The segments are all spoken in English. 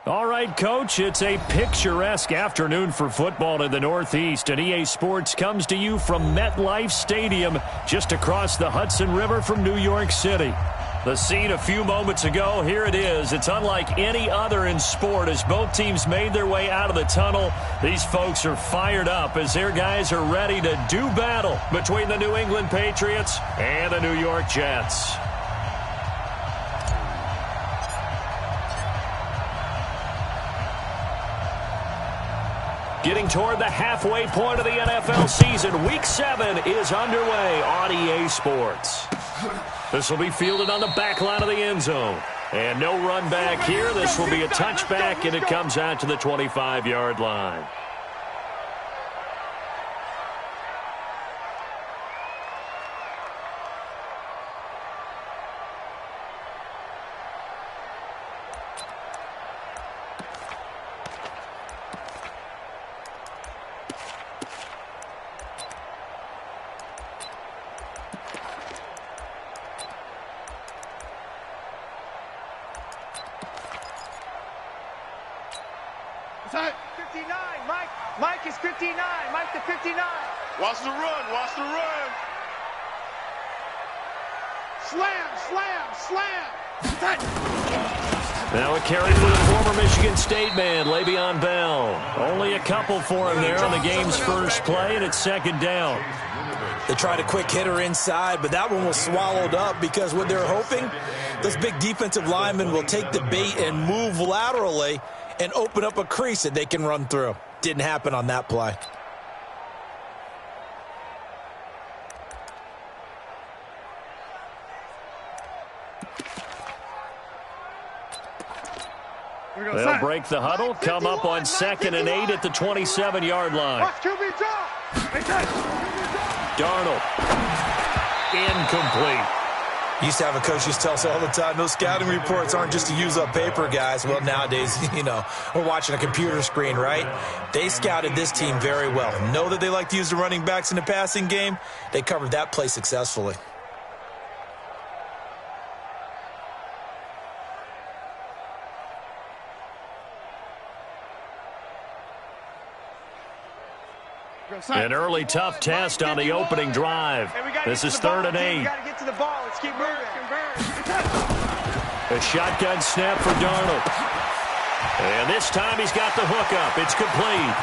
All right, Coach, it's a picturesque afternoon for football in the Northeast, and EA Sports comes to you from MetLife Stadium just across the Hudson River from New York City. The scene a few moments ago, here it is. It's unlike any other in sport as both teams made their way out of the tunnel. These folks are fired up as their guys are ready to do battle between the New England Patriots and the New York Jets. Getting toward the halfway point of the NFL season, Week 7 is underway on EA Sports. This will be fielded on the back line of the end zone. And no run back here. This will be a touchback, and it comes out to the 25-yard line. Sorry. 59, Mike. Mike is 59. Mike to 59. Watch the run. Watch the run. Slam, slam, slam. Now a carry for the former Michigan State man, Le'Veon Bell. Only a couple for him there on the game's first play, and it's second down. They tried a quick hitter inside, but that one was swallowed up because what they're hoping, those big defensive linemen will take the bait and move laterally and open up a crease that they can run through. Didn't happen on that play. They'll break the huddle, come up on 2nd and 8 at the 27-yard line. Darnold. Incomplete. Used to have a coach used to tell us all the time, those scouting reports aren't just to use up paper, guys. Well, nowadays, we're watching a computer screen, right? They scouted this team very well. Know that they like to use the running backs in the passing game. They covered that play successfully. An early tough test on the opening drive. This is 3rd and 8. Got to get to the ball. Let's keep moving. A shotgun snap for Darnold. And this time he's got the hookup. It's complete.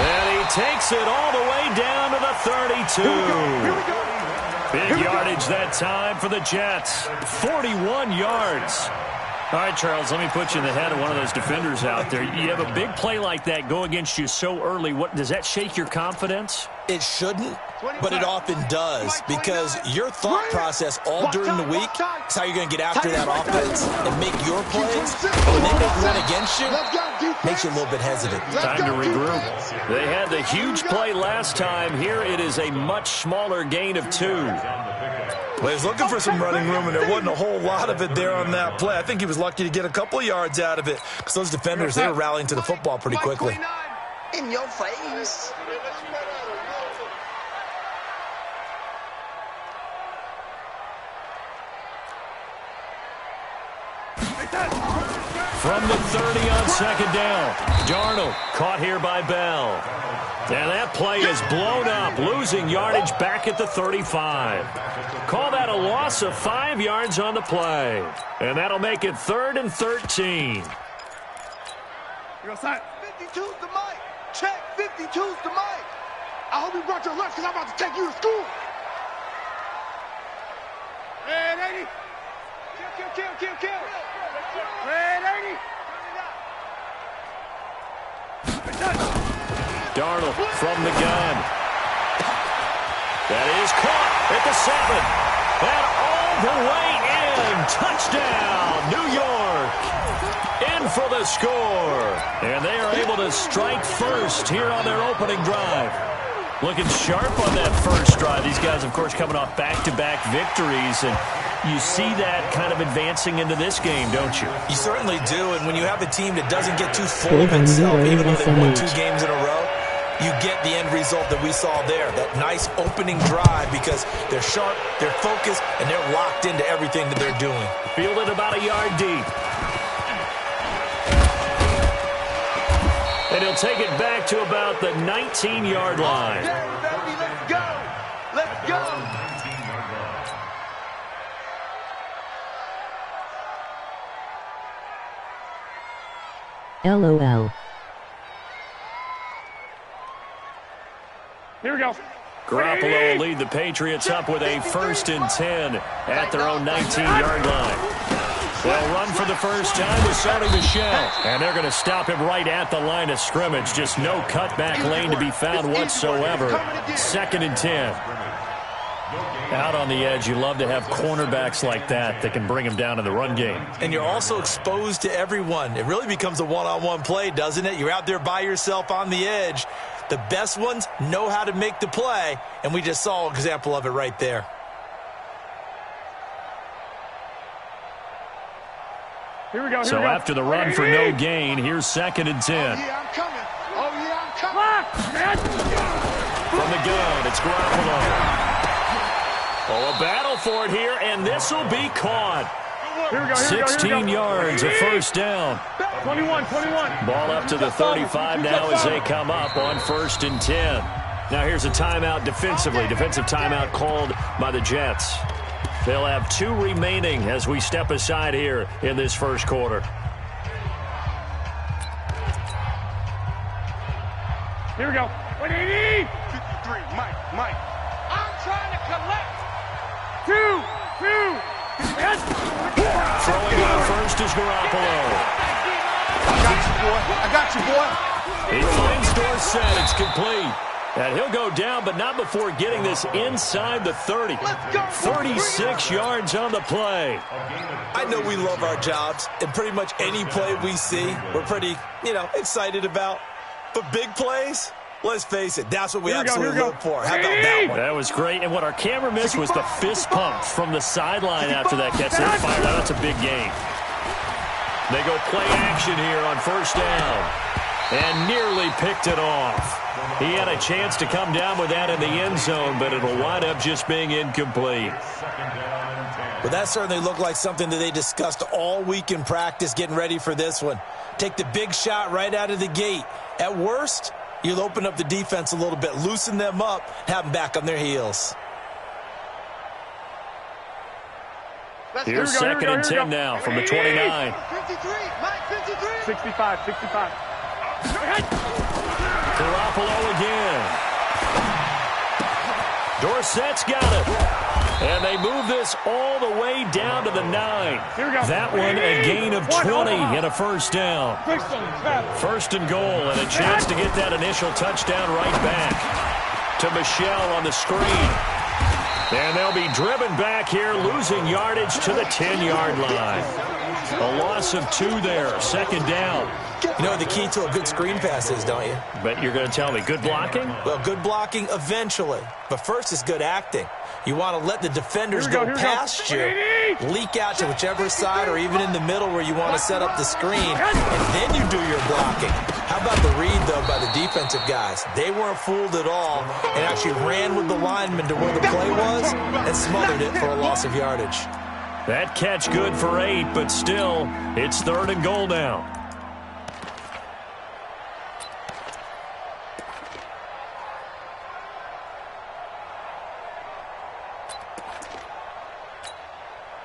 And he takes it all the way down to the 32. Big yardage that time for the Jets. 41 yards. All right, Charles, let me put you in the head of one of those defenders out there. You have a big play like that go against you so early. What does that shake your confidence? It shouldn't, but it often does because your thought process all during the week is how you're going to get after that offense and make your plays. But when they make one against you, makes you a little bit hesitant. Time to regroup. They had the huge play last time. Here it is a much smaller gain of 2. Well, he was looking for some running room, and there wasn't a whole lot of it there on that play. I think he was lucky to get a couple of yards out of it because those defenders, they were rallying to the football pretty quickly. In your face. From the 30 on 2nd down. Darnold caught here by Bell. And that play is blown up, losing yardage back at the 35. Call that a loss of 5 yards on the play. And that'll make it 3rd and 13. 52's the mic. Check, 52's the mic. I hope you brought your lunch because I'm about to take you to school. Red 80. Kill. Red 80. Darnold from the gun. That is caught at the 7. And all the way in. Touchdown, New York. In for the score. And they are able to strike first here on their opening drive. Looking sharp on that first drive. These guys, of course, coming off back-to-back victories. And you see that kind of advancing into this game, don't you? You certainly do. And when you have a team that doesn't get too full of itself, even though they won 2 games in a row, you get the end result that we saw there. That nice opening drive because they're sharp, they're focused, and they're locked into everything that they're doing. Fielded about a yard deep. And he'll take it back to about the 19-yard line. Baby, let's go. Let's go. LOL. Here we go. Garoppolo will lead the Patriots up with a 1st and 10 at their own 19-yard line. They'll run for the first time with Sonny Michel. And they're going to stop him right at the line of scrimmage. Just no cutback lane to be found whatsoever. 2nd and 10. Out on the edge, you love to have cornerbacks like that can bring him down in the run game. And you're also exposed to everyone. It really becomes a one-on-one play, doesn't it? You're out there by yourself on the edge. The best ones know how to make the play, and we just saw an example of it right there. Here we go. So after the run for no gain, here's 2nd and 10. Oh, yeah, I'm coming. Oh, yeah, I'm coming. From the gun, it's Garoppolo. Oh, a battle for it here, and this will be caught. Here we go. 16 yards, a 1st down. 21. Ball up to the 35 now as they come up on 1st and 10. Now here's a timeout defensively. Defensive timeout called by the Jets. They'll have 2 remaining as we step aside here in this first quarter. Here we go. 180. 53, Mike. I'm trying to collect. 2. Throwing on first is Garoppolo. I got you, boy. He finds Dorsett. It's complete. And he'll go down, but not before getting this inside the 30. 36 yards on the play. I know we love our jobs, and pretty much any play we see, we're pretty, excited about. But big plays, let's face it, that's what we absolutely look for. How about that one? That was great. And what our camera missed was the fist pump from the sideline after that catch. They fired out. That's a big game. They go play action here on 1st down. And nearly picked it off. He had a chance to come down with that in the end zone, but it'll wind up just being incomplete. Well, that certainly looked like something that they discussed all week in practice getting ready for this one. Take the big shot right out of the gate. At worst, you'll open up the defense a little bit, loosen them up, have them back on their heels. Here's 2nd and 10 now from the 29. 53, Mike, 53. 65. Garoppolo again. Dorsett's got it. And they move this all the way down to the 9. That one a gain of 20 and a 1st down. 1st and goal and a chance to get that initial touchdown right back to Michel on the screen. And they'll be driven back here, losing yardage to the 10-yard line. A loss of 2 there, 2nd down. You know what the key to a good screen pass is, don't you? But you're going to tell me, good blocking? Well, good blocking eventually. But first is good acting. You want to let the defenders go past you, leak out to whichever side or even in the middle where you want to set up the screen, and then you do your blocking. How about the read, though, by the defensive guys? They weren't fooled at all and actually ran with the lineman to where the play was and smothered it for a loss of yardage. That catch good for 8, but still, it's 3rd and goal now.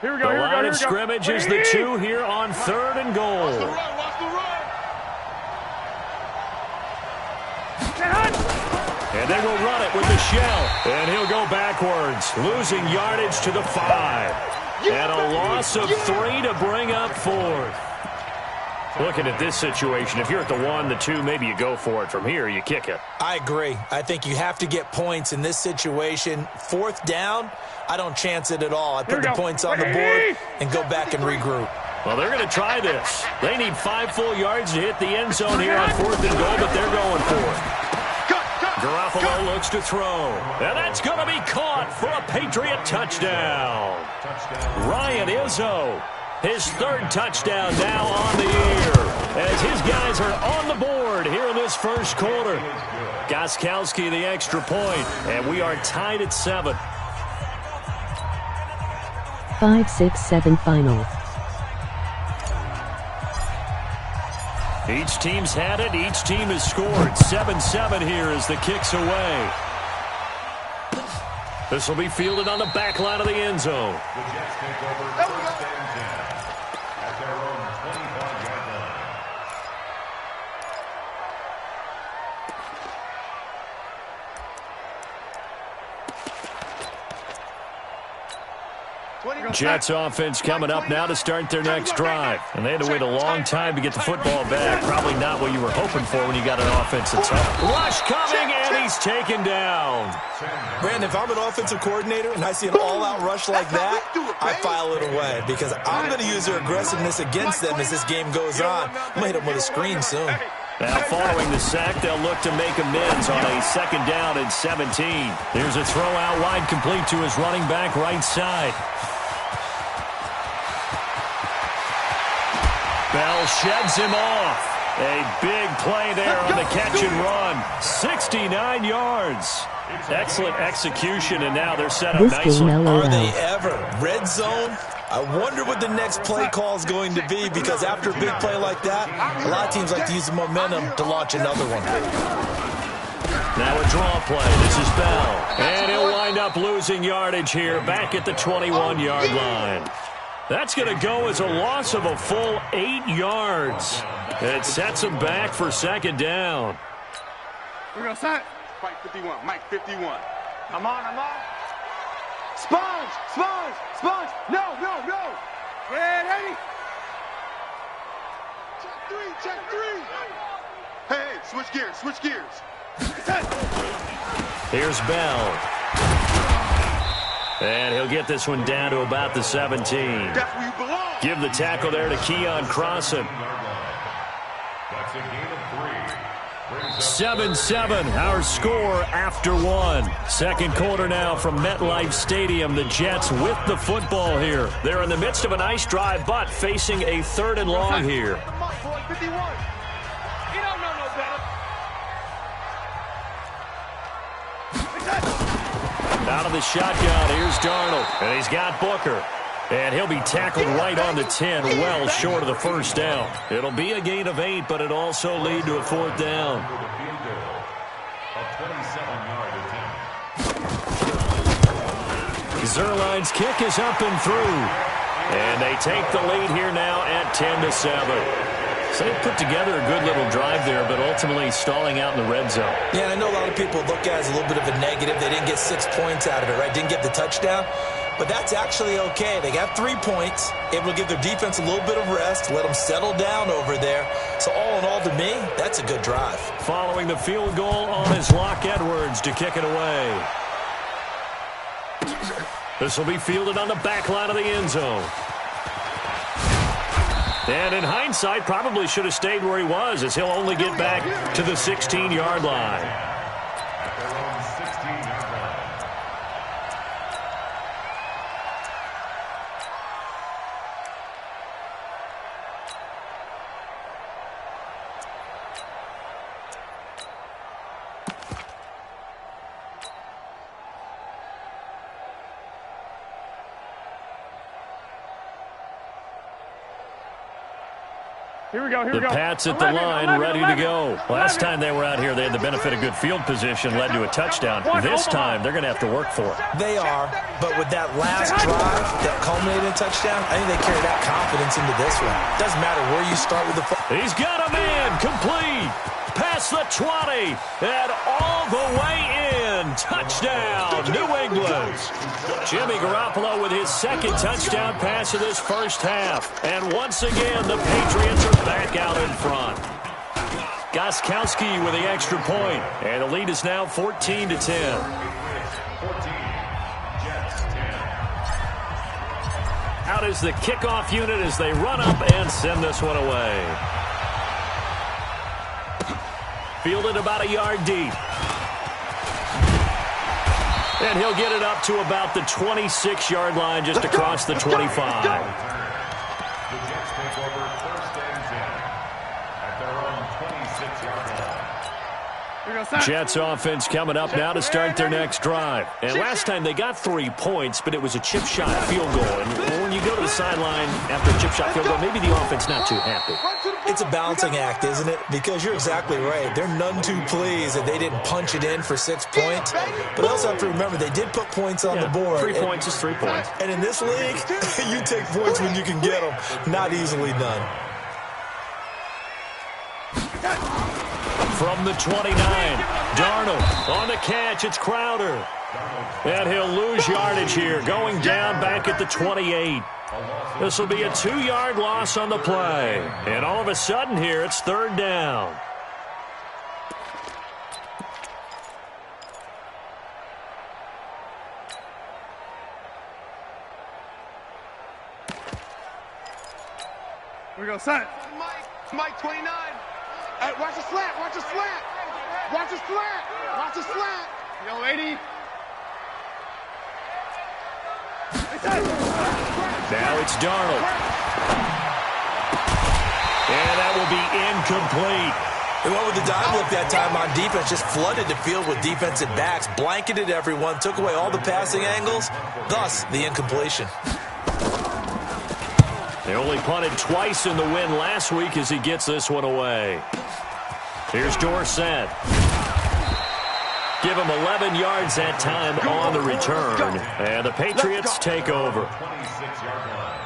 Here we go. The line of scrimmage is the 2 here on 3rd and goal. Watch the run. And they will run it with Michel. And he'll go backwards, losing yardage to the 5. And a loss of 3 to bring up 4th. Looking at this situation, if you're at the 1, the 2, maybe you go for it. From here, you kick it. I agree. I think you have to get points in this situation. 4th down, I don't chance it at all. I put the points on the board and go back and regroup. Well, they're going to try this. They need 5 full yards to hit the end zone here on 4th and goal, but they're going for it. Garoppolo looks to throw. And that's going to be caught for a Patriot touchdown. Ryan Izzo, his 3rd touchdown now on the year. as his guys are on the board here in this first quarter. Gostkowski the extra point, and we are tied at 7. 5-6-7 final. Each team's had it. Each team has scored. 7-7 here as the kick's away. This will be fielded on the back line of the end zone. The Jets take over first and 10 at their own 25-yard line. Jets offense coming up now to start their next drive. And they had to wait a long time to get the football back. Probably not what you were hoping for when you got an offense that's up. Rush coming, and he's taken down. Brandon, if I'm an offensive coordinator and I see an all-out rush like that, I file it away because I'm going to use their aggressiveness against them as this game goes on. I'm going to hit them with a screen soon. Now, following the sack, they'll look to make amends on a 2nd down and 17. Here's a throw out wide, complete to his running back right side. Bell sheds him off. A big play there on the catch and run. 69 yards. Excellent execution, and now they're set up nicely. Are they ever? Red zone? I wonder what the next play call is going to be, because after a big play like that, a lot of teams like to use the momentum to launch another one. Now a draw play. This is Bell. And he'll wind up losing yardage here back at the 21-yard line. That's going to go as a loss of a full 8 yards. It sets him back for 2nd down. We're going to set. Mike 51. Mike 51. I'm on. Sponge. No. Ready? Check 3. Hey, switch gears. Here's Bell. And he'll get this one down to about the 17. That's where you belong. Give the tackle there to Keon Crossan. That's a gain of 3. 7-7, our score after 1. 2nd quarter now from MetLife Stadium. The Jets with the football here. They're in the midst of a nice drive, but facing a 3rd and long here. 51. You don't know no better. Out of the shotgun, here's Darnold. And he's got Booker. And he'll be tackled right on the 10, well short of the 1st down. It'll be a gain of 8, but it also lead to a 4th down. For the field goal, a 27-yard attempt. Zerline's kick is up and through. And they take the lead here now at 10-7. So they put together a good little drive there, but ultimately stalling out in the red zone. Yeah, and I know a lot of people look at it as a little bit of a negative. They didn't get 6 points out of it, right? Didn't get the touchdown. But that's actually okay. They got 3 points, able to give their defense a little bit of rest, let them settle down over there. So all in all, to me, that's a good drive. Following the field goal on is Locke Edwards to kick it away. This will be fielded on the back line of the end zone. And in hindsight, probably should have stayed where he was, as he'll only get back to the 16-yard line. At their own 16-yard line. Here we go. The Pats at the line, ready to go. Last time they were out here, they had the benefit of good field position, led to a touchdown. This time, they're going to have to work for it. They are, but with that last drive that culminated in a touchdown, I think they carry that confidence into this one. Doesn't matter where you start with the football. He's got a man, complete, past the 20, and all the way in. Touchdown, New England. Jimmy Garoppolo with his 2nd touchdown pass of this first half. And once again, the Patriots are back out in front. Gostkowski with the extra point, and the lead is now 14-10. 14, Jets 10. Out is the kickoff unit as they run up and send this one away. Fielded about a yard deep. And he'll get it up to about the 26-yard line, just across the 25. The Jets take over first and 10 at their own 26-yard line. Jets offense coming up now to start their next drive. And last time they got 3 points, but it was a chip shot field goal. And when you go to the sideline after a chip shot field goal, maybe the offense not too happy. It's a balancing act, isn't it? Because you're exactly right. They're none too pleased that they didn't punch it in for 6 points. But they also have to remember they did put points on the board. 3 points is 3 points. And in this league, you take points when you can get them. Not easily done. From the 29, Darnold on the catch. It's Crowder. And he'll lose yardage here, going down back at the 28. This will be a 2-yard loss on the play. And all of a sudden here, it's 3rd down. Here we go, set. Mike 29. Hey, watch the slant. Watch the slant. Watch the slant. Watch the slant. Yo, 80. Now it's Darnold. And that will be incomplete. They went with the dime look that time on defense, just flooded the field with defensive backs, blanketed everyone, took away all the passing angles, thus the incompletion. They only punted twice in the win last week as he gets this one away. Here's Dorsett. Give him 11 yards that time on the return. And the Patriots take over. 26-yard line.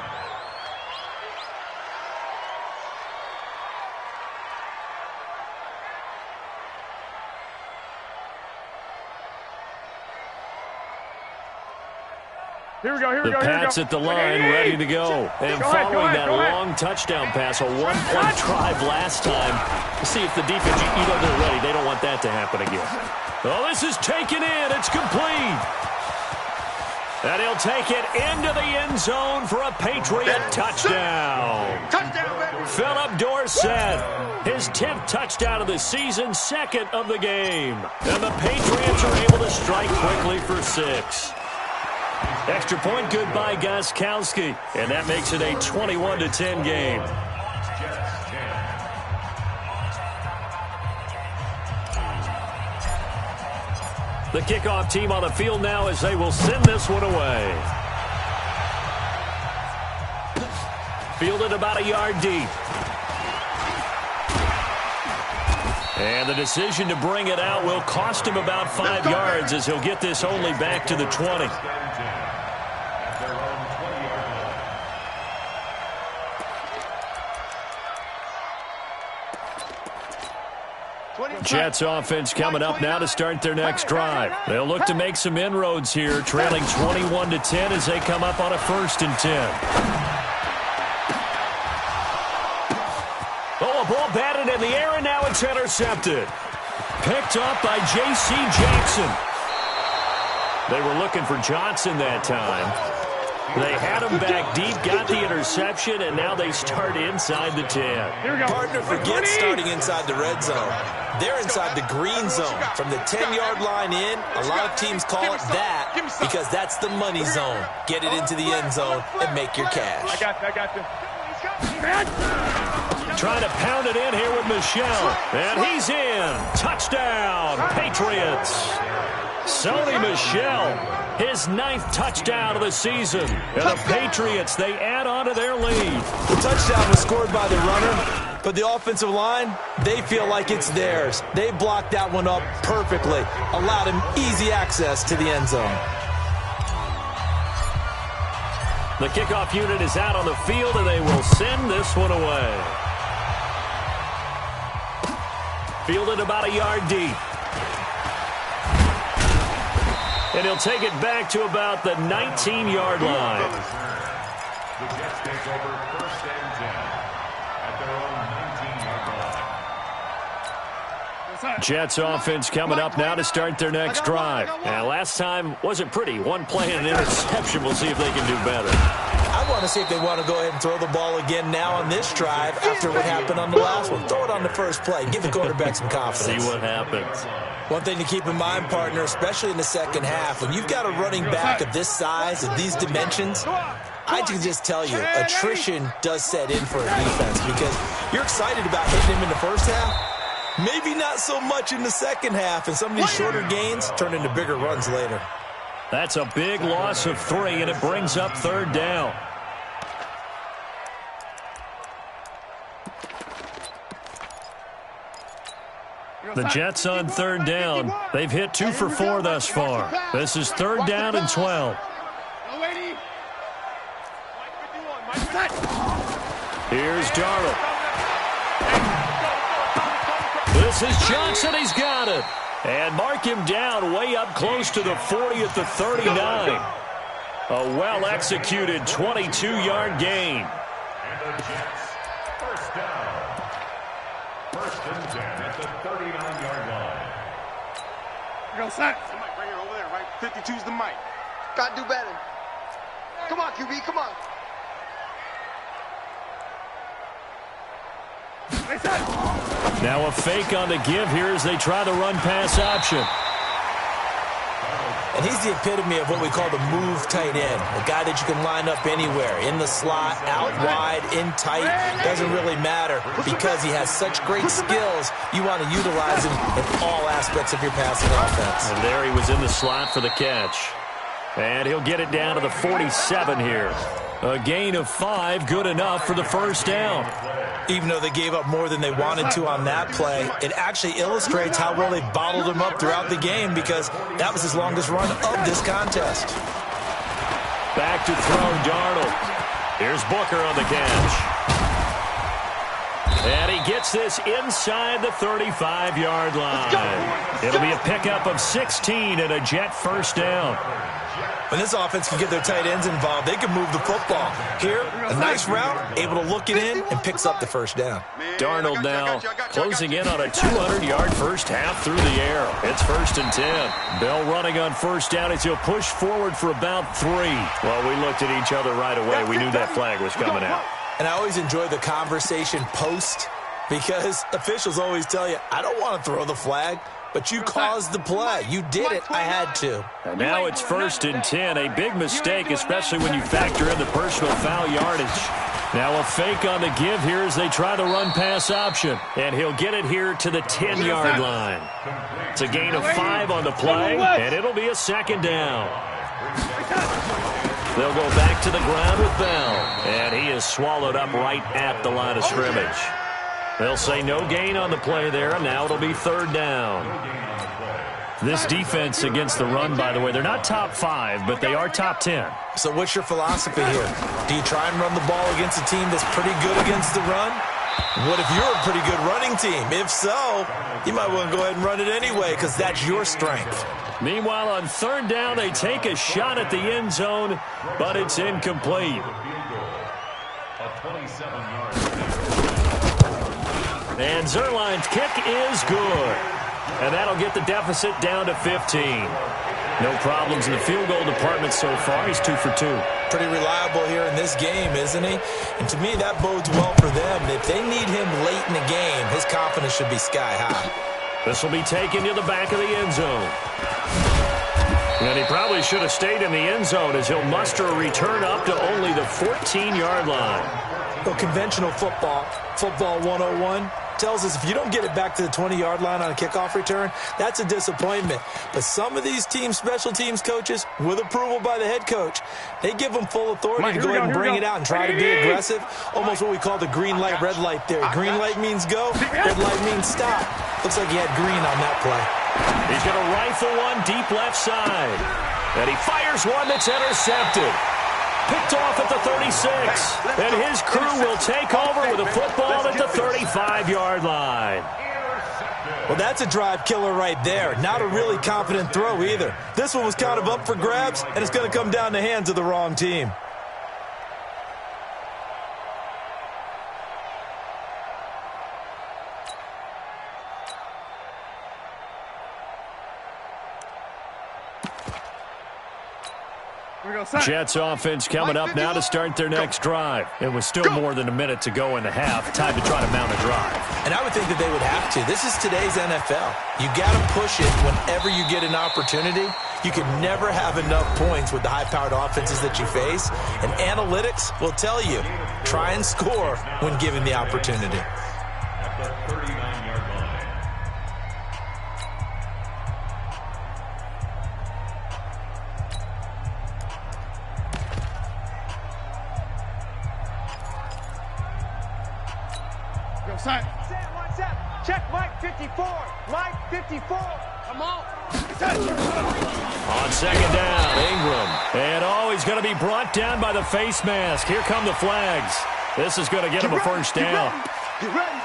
Here we go, here we The go, here we go. Pats at the line, ready to go. And following that long touchdown pass, a one-play drive last time. See if the defense, you know they're ready. They don't want that to happen again. Oh, this is taken in. It's complete. And he'll take it into the end zone for a Patriot touchdown. Touchdown, baby. Philip Dorsett, his 10th touchdown of the season, 2nd of the game. And the Patriots are able to strike quickly for 6. Extra point good by Gostkowski, and that makes it a 21-10 game. The kickoff team on the field now as they will send this one away. Fielded about a yard deep. And the decision to bring it out will cost him about 5 yards as he'll get this only back to the 20. Jets offense coming up now to start their next drive. They'll look to make some inroads here, trailing 21-10 as they come up on a 1st and 10. Oh, a ball batted in the air, and now it's intercepted. Picked up by J.C. Jackson. They were looking for Johnson that time. They had him back deep, got the interception, and now they start inside the 10. Here we go. Partner forgets starting inside the red zone. They're inside the green zone. From the 10-yard line in, a lot of teams call it that because that's the money zone. Get it into the end zone and make your cash. I got you. Trying to pound it in here with Michel. And he's in. Touchdown, Patriots. Sony Michel, his 9th touchdown of the season. And the Patriots, they add on to their lead. The touchdown was scored by the runner, but the offensive line, they feel like it's theirs. They blocked that one up perfectly, allowed him easy access to the end zone. The kickoff unit is out on the field, and they will send this one away. Fielded about a yard deep. And he'll take it back to about the 19-yard line. The Jets take over 1st and 10 at their own 19-yard line. Jets offense coming up now to start their next drive. And last time wasn't pretty. One play and an interception. We'll see if they can do better. I want to see if they want to go ahead and throw the ball again now on this drive after what happened on the last one. Throw it on the first play. Give the quarterback some confidence. See what happens. One thing to keep in mind, partner, especially in the second half, when you've got a running back of this size, of these dimensions, I can just tell you, attrition does set in for a defense because you're excited about hitting him in the first half. Maybe not so much in the second half, and some of these shorter gains turn into bigger runs later. That's a big loss of 3, and it brings up 3rd down. The Jets on 3rd down. They've hit 2 for 4 thus far. This is 3rd down and 12. Here's Darnold. This is Johnson. He's got it. And mark him down way up close to the 40 at the 39. A well-executed 22-yard gain. And the Jets, first down. First and 10 at the 39-yard line. Go set. Mike, right here, over there, right? 52's the mic. Gotta do better. Come on, QB, come on. Now a fake on the give here as they try the run-pass option. And he's the epitome of what we call the move tight end. A guy that you can line up anywhere, in the slot, out wide, in tight. Doesn't really matter because he has such great skills. You want to utilize him in all aspects of your passing offense. And there he was in the slot for the catch. And he'll get it down to the 47 here. A gain of 5, good enough for the first down. Even though they gave up more than they wanted to on that play, it actually illustrates how well they bottled him up throughout the game because that was his longest run of this contest. Back to throw, Darnold. Here's Booker on the catch. And he gets this inside the 35-yard line. It'll be a pickup of 16 and a Jet first down. When this offense can get their tight ends involved, they can move the football. Here, a nice route, able to look it in, and picks up the first down. Darnold now closing in on a 200-yard first half through the air. It's 1st and 10. Bell running on first down as he'll push forward for about 3. Well, we looked at each other right away. We knew that flag was coming out. And I always enjoy the conversation post because officials always tell you, I don't want to throw the flag. But you caused the play. You did it. I had to. And now it's 1st and 10. A big mistake, especially when you factor in the personal foul yardage. Now a fake on the give here as they try the run-pass option. And he'll get it here to the 10-yard line. It's a gain of 5 on the play, and it'll be a 2nd down. They'll go back to the ground with Bell. And he is swallowed up right at the line of scrimmage. They'll say no gain on the play there, and now it'll be 3rd down. This defense against the run, by the way, they're not top 5, but they are top 10. So what's your philosophy here? Do you try and run the ball against a team that's pretty good against the run? What if you're a pretty good running team? If so, you might want to go ahead and run it anyway because that's your strength. Meanwhile, on 3rd down, they take a shot at the end zone, but it's incomplete. And Zerline's kick is good. And that'll get the deficit down to 15. No problems in the field goal department so far. He's 2 for 2. Pretty reliable here in this game, isn't he? And to me, that bodes well for them. If they need him late in the game, his confidence should be sky high. This will be taken to the back of the end zone. And he probably should have stayed in the end zone as he'll muster a return up to only the 14-yard line. Well, conventional football 101, tells us if you don't get it back to the 20-yard line on a kickoff return, that's a disappointment. But some of these teams, special teams coaches, with approval by the head coach, they give them full authority to go ahead and bring it out and try to be aggressive. Almost what we call the green light, red light theory. Green light means go, red light means stop. Looks like he had green on that play. He's going to rifle one deep left side. And he fires one that's intercepted. Picked off at the 36. And his crew will take over with a football at the 35-yard line. Well, that's a drive killer right there. Not a really confident throw either. This one was kind of up for grabs, and it's going to come down the hands of the wrong team. Jets offense coming up now to start their next drive. It was still more than a minute to go in the half. Time to try to mount a drive. And I would think that they would have to. This is today's NFL. You got to push it whenever you get an opportunity. You can never have enough points with the high-powered offenses that you face. And analytics will tell you, try and score when given the opportunity. At the 39-yard line. Go side. Watch out. Check Mike 54. Mike 54. Come on. On second down, Ingram. And he's going to be brought down by the face mask. Here come the flags. This is going to get him a first down. Get ready.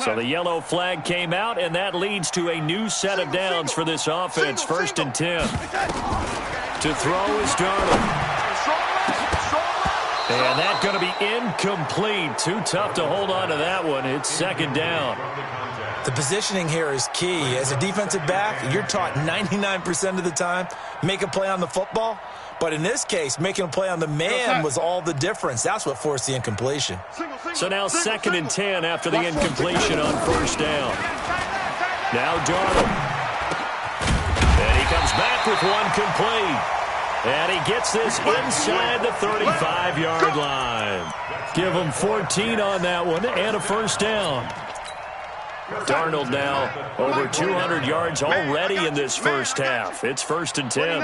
So the yellow flag came out, and that leads to a new set of downs for this offense. First and 10. To throw is Darnold. And that's going to be incomplete. Too tough to hold on to that one. It's second down. The positioning here is key. As a defensive back, you're taught 99% of the time, make a play on the football. But in this case, making a play on the man was all the difference. That's what forced the incompletion. So now second and 10 after the incompletion on first down. Now Darnold. And he comes back with one complete. And he gets this inside the 35-yard line. Give him 14 on that one and a first down. Darnold now over 200 yards already in this first half. It's first and 10.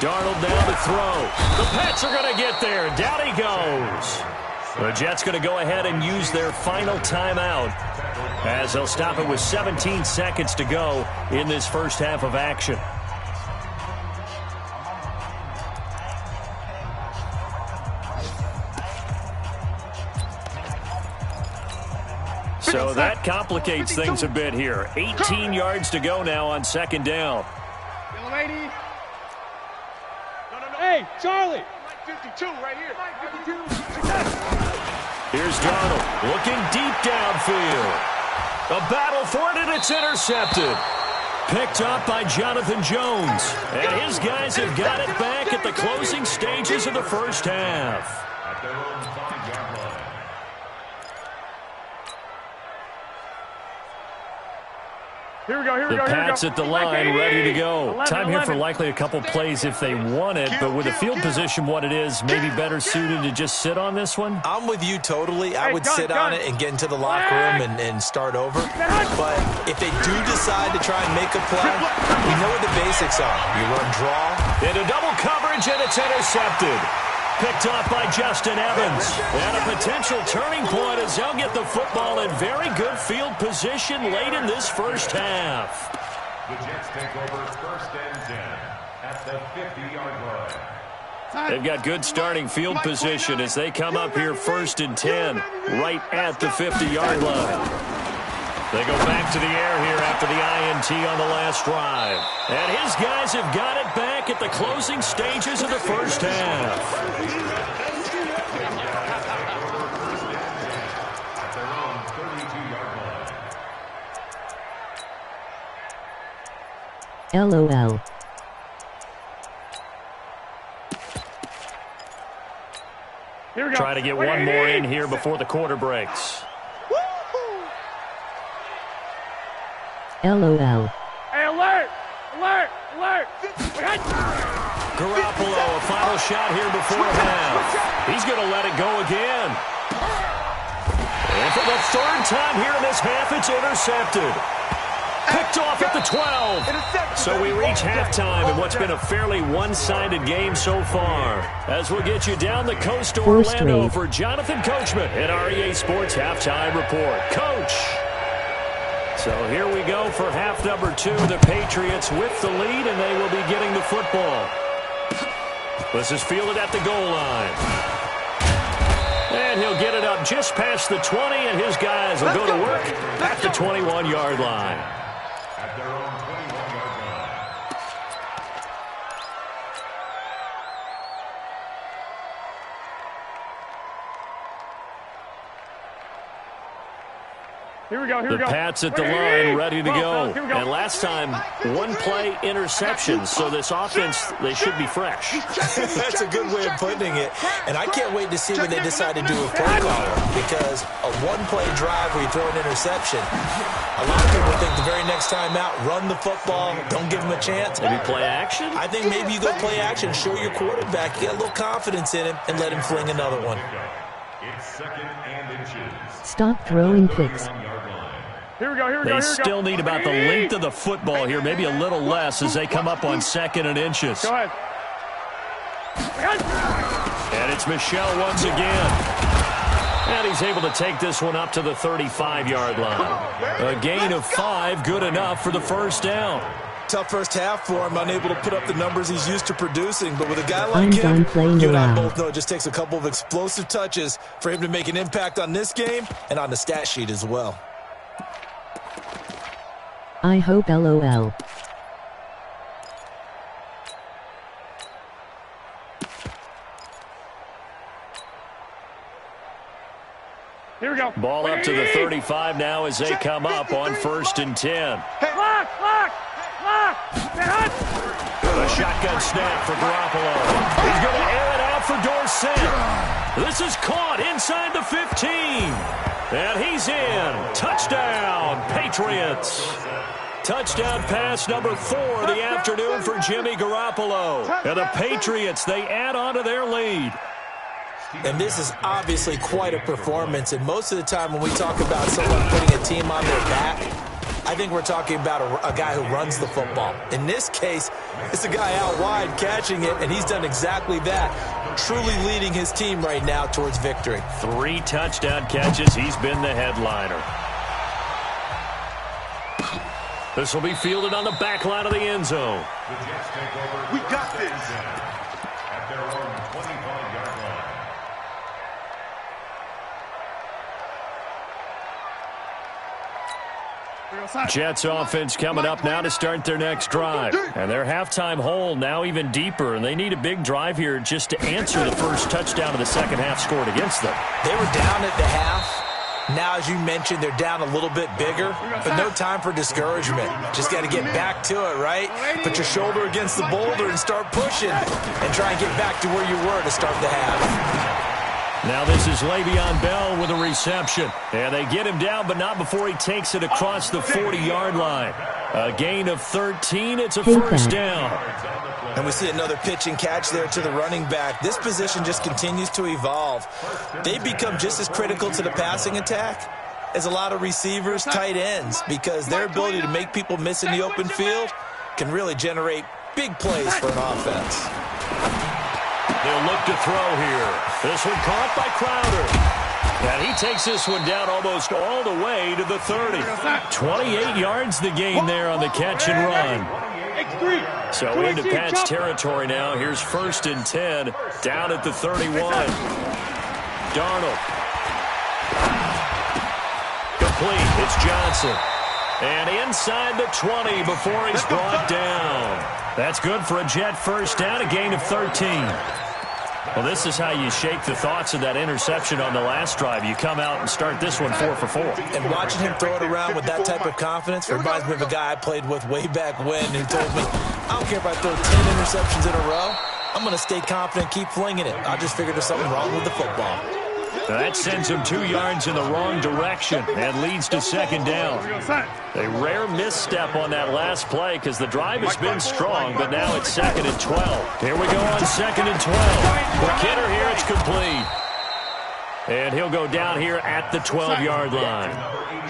Darnold now to throw. The Pats are going to get there. Down he goes. The Jets going to go ahead and use their final timeout as they'll stop it with 17 seconds to go in this first half of action. So that complicates things a bit here. 18 yards to go now on second down. Hey, Charlie. 52 right here. 52. Here's Darnold looking deep downfield. A battle for it, and it's intercepted. Picked up by Jonathan Jones. And his guys have got it back at the closing stages of the first half. At their own 5-yard line. Here we go. The Pats at the line, ready to go. Time here for likely a couple plays if they want it, but with the field position what it is, maybe better suited to just sit on this one? I'm with you totally. I would sit on it and get into the locker room and start over. But if they do decide to try and make a play, we know what the basics are. You run draw. Into double coverage, and it's intercepted. Picked off by Justin Evans. And a potential turning point as they'll get the football in very good field position late in this first half. The Jets take over first and 10 at the 50-yard line. They've got good starting field position as they come up here first and 10 right at the 50-yard line. They go back to the air here after the INT on the last drive. And his guys have got it back at the closing stages of the first half. At their own 32-yard line. LOL. Here we go. Try to get one more in here before the quarter breaks. LOL. Hey, alert! Alert! Alert! Garoppolo, a final shot here before half. He's going to let it go again. And for the third time here in this half, it's intercepted. Picked off at the 12. So we reach halftime in what's been a fairly one-sided game so far. As we'll get you down the coast to Orlando for Jonathan Coachman at our EA Sports Halftime Report. Coach! So here we go for half number 2. The Patriots with the lead, and they will be getting the football. This is fielded at the goal line. And he'll get it up just past the 20, and his guys will go to work at the 21-yard line. At their own 21-yard line. Here we go. The Pats at the line, ready to go. And last time, one-play interception, so this offense, they should be fresh. That's a good way of putting it. And I can't wait to see what they decide to do with play caller, because a one-play drive where you throw an interception, a lot of people think the very next time out, run the football, don't give them a chance. Maybe play action? I think maybe you go play action, show your quarterback, get a little confidence in him, and let him fling another one. It's second and inches. Stop throwing picks. Here we go. They still need about the length of the football here, maybe a little less as they come up on second and inches. Go ahead. And it's Michel once again. And he's able to take this one up to the 35-yard line. A gain of 5, good enough for the first down. Tough first half for him, unable to put up the numbers he's used to producing. But with a guy like him, done playing you and I around. both know it just takes a couple of explosive touches for him to make an impact on this game and on the stat sheet as well. I hope LOL. Here we go. Ball up to the 35 now as they come up on 1st and 10. Lock. A shotgun snap for Garoppolo. He's going to air it out for Dorsett. This is caught inside the 15. And he's in. Touchdown, Patriots. Touchdown pass number 4 of the afternoon for Jimmy Garoppolo. And the Patriots, they add on to their lead. And this is obviously quite a performance. And most of the time when we talk about someone putting a team on their back, I think we're talking about a guy who runs the football. In this case, it's a guy out wide catching it, and he's done exactly that, truly leading his team right now towards victory. 3 touchdown catches. He's been the headliner. This will be fielded on the back line of the end zone. The Jets take over. We got this. At their own 25-yard line. Jets offense coming up now to start their next drive. And their halftime hole now even deeper, and they need a big drive here just to answer the first touchdown of the second half scored against them. They were down at the half. Now, as you mentioned, they're down a little bit bigger, but no time for discouragement. Just got to get back to it, right? Put your shoulder against the boulder and start pushing and try and get back to where you were to start the half. Now this is Le'Veon Bell with a reception. And they get him down, but not before he takes it across the 40-yard line. A gain of 13. It's a first down. And we see another pitch and catch there to the running back. This position just continues to evolve. They've become just as critical to the passing attack as a lot of receivers, tight ends, because their ability to make people miss in the open field can really generate big plays for an offense. They'll look to throw here. This one caught by Crowder. And he takes this one down almost all the way to the 30. 28 yards the gain there on the catch and run. So into Pat's territory now. Here's 1st and 10 down at the 31. Darnold. Complete. It's Johnson. And inside the 20 before he's brought down. That's good for a Jet first down, a gain of 13. Well, this is how you shake the thoughts of that interception on the last drive. You come out and start this one 4 for 4. And watching him throw it around with that type of confidence reminds me of a guy I played with way back when who told me, I don't care if I throw 10 interceptions in a row. I'm going to stay confident, keep flinging it. I just figured there's something wrong with the football. Now that sends him 2 yards in the wrong direction and leads to second down. A rare misstep on that last play because the drive has been strong, but now it's 2nd and 12. Here we go on 2nd and 12. For Kidder here, it's complete. And he'll go down here at the 12-yard line.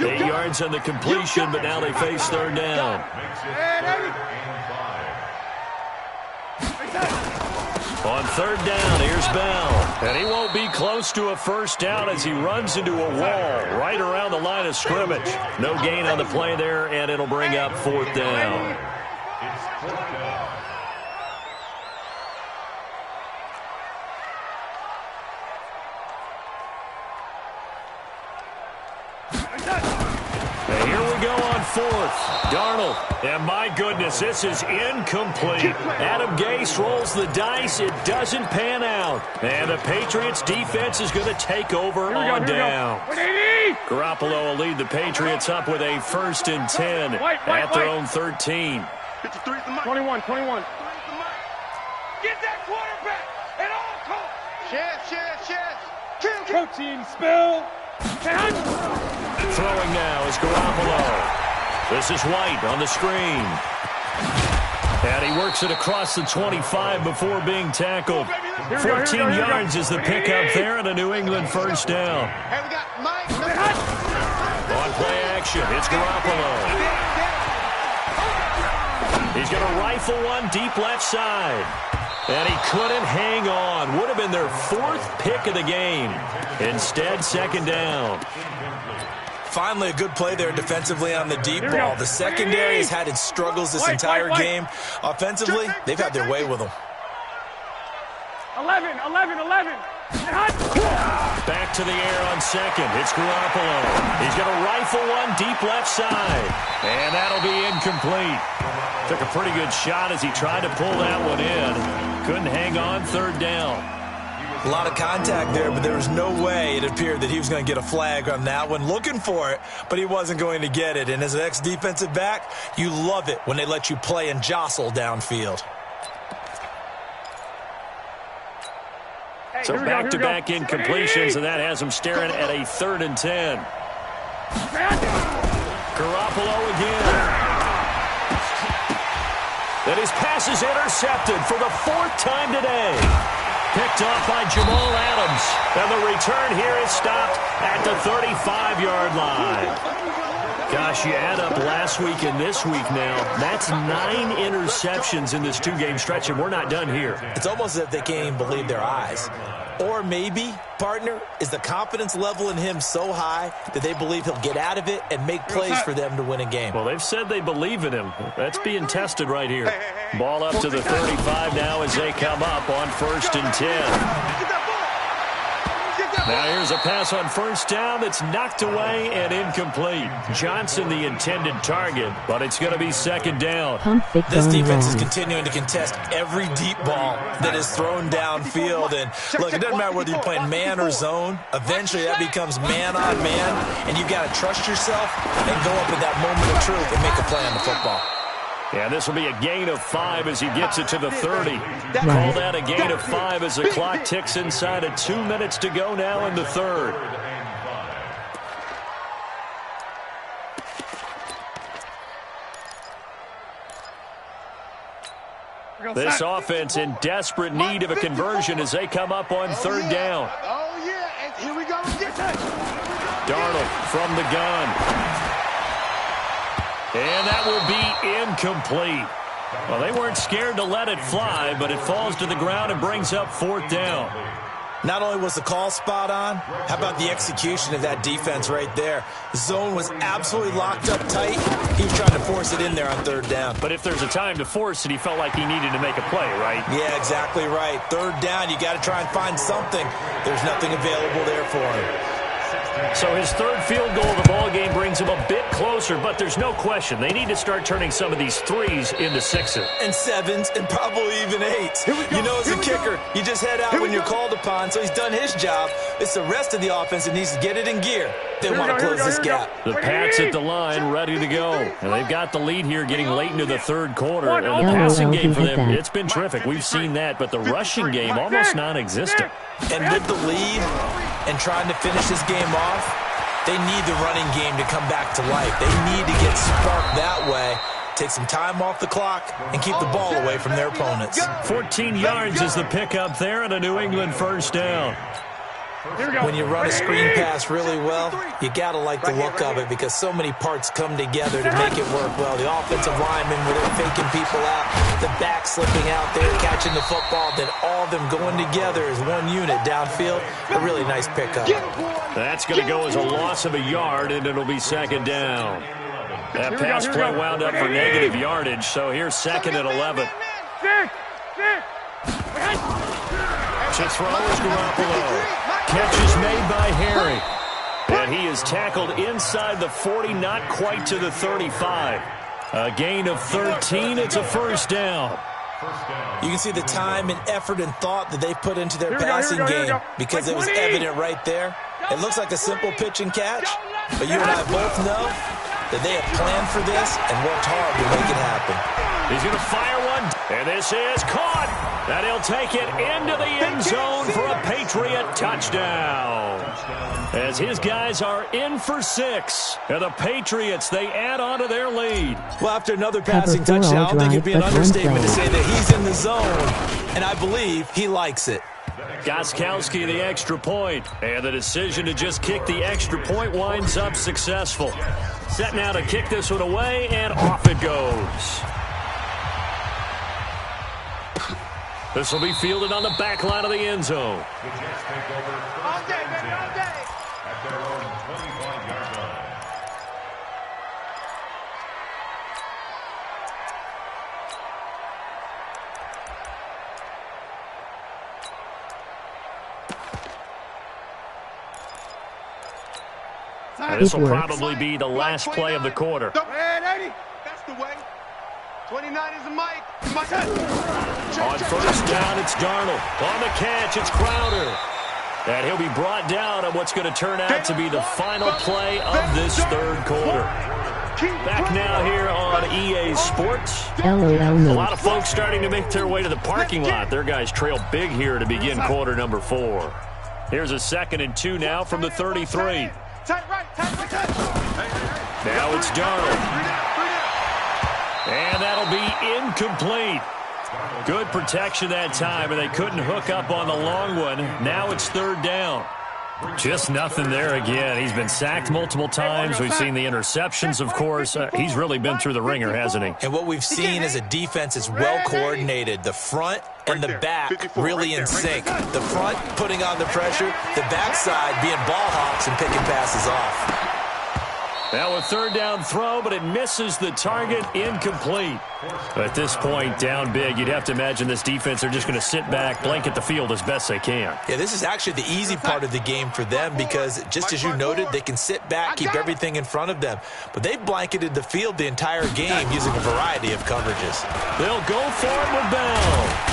8 yards on the completion, but now they face 3rd down. On 3rd down, here's Bell. And he won't be close to a first down as he runs into a wall right around the line of scrimmage. No gain on the play there, and it'll bring up 4th down. It's 4th down. And here we go on 4th. Darnold. And my goodness, this is incomplete. Adam Gase rolls the dice. It doesn't pan out. And the Patriots defense is going to take over on down. Garoppolo will lead the Patriots up with a 1st and 10 at their own 13. 21. Get that quarterback at all costs. Chance. Protein spill. Throwing now is Garoppolo. This is White on the screen. And he works it across the 25 before being tackled. 14 yards is the pickup there and a New England 1st down. Hey, we got Mike. On play action, it's Garoppolo. He's going to rifle one deep left side. And he couldn't hang on. Would have been their 4th pick of the game. Instead, 2nd down. Finally, a good play there defensively on the deep ball. The secondary has had its struggles this entire game. Offensively, they've had their way with them. 11. Back to the air on 2nd. It's Garoppolo. He's going to rifle one deep left side. And that'll be incomplete. Took a pretty good shot as he tried to pull that one in. Couldn't hang on, 3rd down. A lot of contact there, but there was no way it appeared that he was going to get a flag on that one. Looking for it, but he wasn't going to get it. And as an ex-defensive back, you love it when they let you play and jostle downfield. So back-to-back incompletions, and that has him staring at a 3rd and 10. Garoppolo again. And his pass is intercepted for the 4th time today. Picked off by Jamal Adams. And the return here is stopped at the 35-yard line. Gosh, you add up last week and this week now. That's 9 interceptions in this 2-game stretch, and we're not done here. It's almost as if they can't even believe their eyes. Or maybe, partner, is the confidence level in him so high that they believe he'll get out of it and make plays for them to win a game. Well, they've said they believe in him. That's being tested right here. Ball up to the 35 now as they come up on 1st and 10. Now here's a pass on 1st down that's knocked away and incomplete. Johnson the intended target, but it's going to be 2nd down. This defense is continuing to contest every deep ball that is thrown downfield. And look, it doesn't matter whether you're playing man or zone. Eventually that becomes man on man, and you've got to trust yourself and go up at that moment of truth and make a play on the football. Yeah, this will be a gain of 5 as he gets it to the 30. Call that a gain of 5 as the clock ticks inside of 2 minutes to go now in the 3rd. This offense in desperate need of a conversion as they come up on 3rd down. Oh, yeah, and here we go. Darnold from the gun. And that will be incomplete. Well, they weren't scared to let it fly, but it falls to the ground and brings up 4th down. Not only was the call spot on, how about the execution of that defense right there? The zone was absolutely locked up tight. He was trying to force it in there on 3rd down. But if there's a time to force it, he felt like he needed to make a play, right? Yeah, exactly right. 3rd down, you got to try and find something. There's nothing available there for him. So his 3rd field goal of the ball game brings him a bit closer, but there's no question they need to start turning some of these 3s into 6s. And 7s and probably even 8s. You know, as a kicker, you just head out when you're called upon, so he's done his job. It's the rest of the offense that needs to get it in gear. They want to close this gap. The Pats at the line ready to go. And they've got the lead here getting late into the 3rd quarter. And the passing game for them, it's been terrific. We've seen that, but the rushing game almost non-existent. And with the lead and trying to finish this game off, they need the running game to come back to life. They need to get sparked that way, take some time off the clock, and keep the ball away from their opponents. 14 yards is the pickup there and a New England 1st down. When you run a screen pass really well, you got to like the look of it because so many parts come together to make it work well. The offensive linemen, where they're faking people out, the back slipping out there, catching the football, then all of them going together as one unit downfield. A really nice pickup. That's going to go as a loss of a yard, and it'll be 2nd down. That pass play wound up for negative yardage, so here's 2nd and 11. To throw is Garoppolo. Catch is made by Harry. And he is tackled inside the 40, not quite to the 35. A gain of 13. It's a 1st down. You can see the time and effort and thought that they put into their passing game because it was evident right there. It looks like a simple pitch and catch, but you and I both know that they have planned for this and worked hard to make it happen. He's going to fire one, and this is caught. And he'll take it into the end zone for a Patriot touchdown. As his guys are in for 6. And the Patriots, they add on to their lead. Well, after another passing touchdown, I don't think it'd be an understatement to say that he's in the zone, and I believe he likes it. Gostkowski, the extra point, and the decision to just kick the extra point winds up successful. Set now to kick this one away, and off it goes. This will be fielded on the back line of the end zone. The Jets take over first and 10 at their own 25-yard line. This will probably be the last play of the quarter. That's the way. 29 is the mic. On first down, it's Darnold. On the catch, it's Crowder. And he'll be brought down on what's going to turn out to be the final play of this third quarter. Back now here on EA Sports. A lot of folks starting to make their way to the parking lot. Their guys trail big here to begin quarter number 4. Here's a 2nd and 2 now from the 33. Now it's Darnold. And that'll be incomplete. Good protection that time, and they couldn't hook up on the long one. Now it's 3rd down. Just nothing there again. He's been sacked multiple times. We've seen the interceptions, of course. He's really been through the ringer, hasn't he? And what we've seen is a defense that's well coordinated. The front and the back really in sync. The front putting on the pressure, the backside being ball hawks and picking passes off. Now a 3rd down throw, but it misses the target, incomplete. At this point, down big, you'd have to imagine this defense are just going to sit back, blanket the field as best they can. Yeah, this is actually the easy part of the game for them because, just as you noted, they can sit back, keep everything in front of them. But they blanketed the field the entire game using a variety of coverages. They'll go for it with Bell.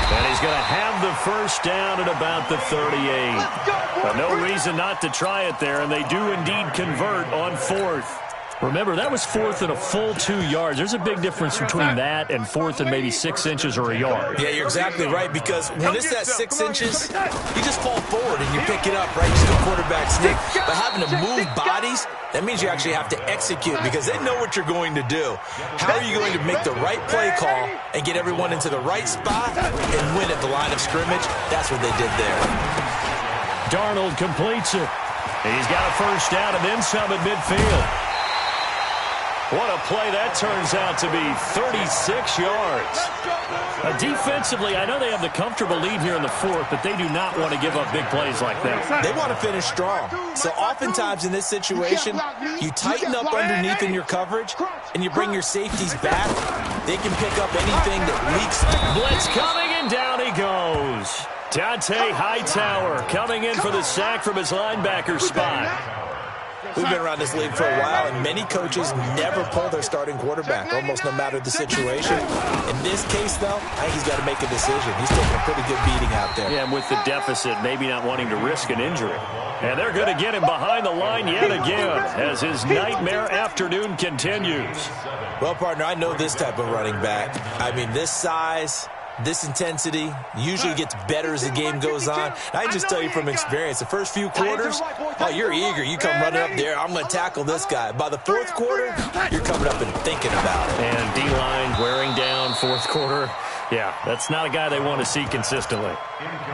And he's going to have the first down at about the 38. But no reason not to try it there, and they do indeed convert on 4th. Remember, that was 4th and a full 2 yards. There's a big difference between that and 4th and maybe 6 inches or a yard. Yeah, you're exactly right, because when it's at 6 inches, you just fall forward and you pick it up, right? Just a quarterback sneak. But having to move bodies, that means you actually have to execute because they know what you're going to do. How are you going to make the right play call and get everyone into the right spot and win at the line of scrimmage? That's what they did there. Darnold completes it. He's got a first down and then some at midfield. What a play that turns out to be, 36 yards. Defensively, I know they have the comfortable lead here in the 4th, but they do not want to give up big plays like that. They want to finish strong. So oftentimes in this situation, you tighten up underneath in your coverage, and you bring your safeties back. They can pick up anything that leaks. Blitz coming, and down he goes. Dante Hightower coming in for the sack from his linebacker spot. We've been around this league for a while, and many coaches never pull their starting quarterback, almost no matter the situation. In this case, though, I think he's got to make a decision. He's taking a pretty good beating out there. Yeah, and with the deficit, maybe not wanting to risk an injury. And they're going to get him behind the line yet again as his nightmare afternoon continues. Well, partner, I know this type of running back. I mean, this size, this intensity usually gets better as the game goes on. And I can just tell you from experience, the first few quarters, oh, you're eager. You come running up there, I'm going to tackle this guy. By the 4th quarter, you're coming up and thinking about it. And D-line wearing down 4th quarter. Yeah, that's not a guy they want to see consistently.